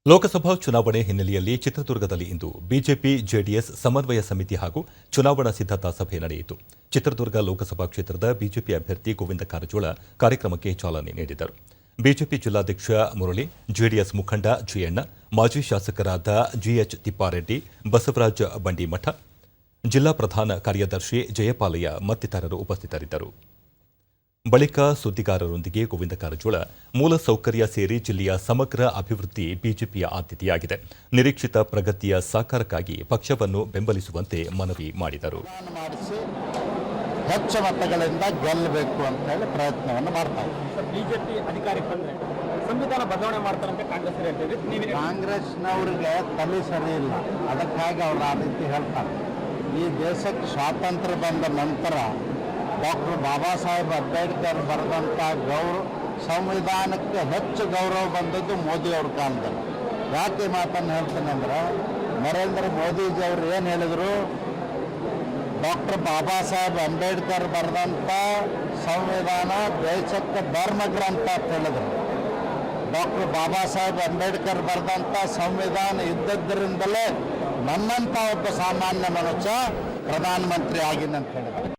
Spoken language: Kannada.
ಲೋಕಸಭಾ ಚುನಾವಣೆ ಹಿನ್ನೆಲೆಯಲ್ಲಿ ಚಿತ್ರದುರ್ಗದಲ್ಲಿ ಇಂದು ಬಿಜೆಪಿ ಜೆಡಿಎಸ್ ಸಮನ್ವಯ ಸಮಿತಿ ಹಾಗೂ ಚುನಾವಣಾ ಸಿದ್ಧತಾ ಸಭೆ ನಡೆಯಿತು. ಚಿತ್ರದುರ್ಗ ಲೋಕಸಭಾ ಕ್ಷೇತ್ರದ ಬಿಜೆಪಿ ಅಭ್ಯರ್ಥಿ ಗೋವಿಂದ ಕಾರಜೋಳ ಕಾರ್ಯಕ್ರಮಕ್ಕೆ ಚಾಲನೆ ನೀಡಿದರು. ಬಿಜೆಪಿ ಜಿಲ್ಲಾಧ್ಯಕ್ಷ ಮುರಳಿ, ಜೆಡಿಎಸ್ ಮುಖಂಡ ಜಯಣ್ಣ, ಮಾಜಿ ಶಾಸಕರಾದ ಜಿಎಚ್ ತಿಪ್ಪಾರೆಡ್ಡಿ, ಬಸವರಾಜ ಬಂಡಿಮಠ, ಜಿಲ್ಲಾ ಪ್ರಧಾನ ಕಾರ್ಯದರ್ಶಿ ಜಯಪಾಲಯ್ಯ ಮತ್ತಿತರರು ಉಪಸ್ಥಿತರಿದ್ದರು. ಬಳಿಕ ಸುದ್ದಿಗಾರರೊಂದಿಗೆ ಗೋವಿಂದ ಕಾರಜೋಳ, ಮೂಲಸೌಕರ್ಯ ಸೇರಿ ಜಿಲ್ಲೆಯ ಸಮಗ್ರ ಅಭಿವೃದ್ಧಿ ಬಿಜೆಪಿಯ ಆದ್ಯತೆಯಾಗಿದೆ. ನಿರೀಕ್ಷಿತ ಪ್ರಗತಿಯ ಸಾಕಾರಕ್ಕಾಗಿ ಪಕ್ಷವನ್ನು ಬೆಂಬಲಿಸುವಂತೆ ಮನವಿ ಮಾಡಿದರು. ಹೆಚ್ಚು ಮತಗಳಿಂದ ಗೆಲ್ಲಬೇಕು ಅಂತ ಹೇಳಿ ಪ್ರಯತ್ನವನ್ನು ಮಾಡ್ತಾರೆ. ಬಿಜೆಪಿ ಅಧಿಕಾರಕ್ಕೆ ಬಂದ್ರೆ ಸಂವಿಧಾನ ಬದಲಾವಣೆ ಮಾಡ್ತಾರಂತೆ ಕಾಂಗ್ರೆಸ್ನವ್ರಿಗೆ ತಲೆ ಸರಿ ಇಲ್ಲ, ಅದಕ್ಕಾಗಿ ಅವ್ರು ಆ ರೀತಿ ಹೇಳ್ತಾರೆ. ಈ ದೇಶಕ್ಕೆ ಸ್ವಾತಂತ್ರ್ಯ ಬಂದ ನಂತರ ಡಾಕ್ಟರ್ ಬಾಬಾ ಸಾಹೇಬ್ ಅಂಬೇಡ್ಕರ್ ಬರೆದಂಥ ಸಂವಿಧಾನಕ್ಕೆ ಹೆಚ್ಚು ಗೌರವ ಬಂದದ್ದು ಮೋದಿಯವ್ರ ಕಾಲದಲ್ಲಿ. ಯಾಕೆ ಮಾತನ್ನು ಹೇಳ್ತೇನೆ ಅಂದರೆ, ನರೇಂದ್ರ ಮೋದಿಜಿಯವರು ಏನು ಹೇಳಿದರು, ಡಾಕ್ಟರ್ ಬಾಬಾ ಸಾಹೇಬ್ ಅಂಬೇಡ್ಕರ್ ಬರೆದಂಥ ಸಂವಿಧಾನ ದೇಶಕ್ಕೆ ಧರ್ಮಗ್ರಂಥ ಅಂತ ಹೇಳಿದರು. ಡಾಕ್ಟರ್ ಬಾಬಾ ಸಾಹೇಬ್ ಅಂಬೇಡ್ಕರ್ ಬರೆದಂಥ ಸಂವಿಧಾನ ಇದ್ದದ್ದರಿಂದಲೇ ನನ್ನಂಥ ಒಬ್ಬ ಸಾಮಾನ್ಯ ಮನುಷ್ಯ ಪ್ರಧಾನಮಂತ್ರಿ ಆಗಿನಂತ ಹೇಳಿದರು.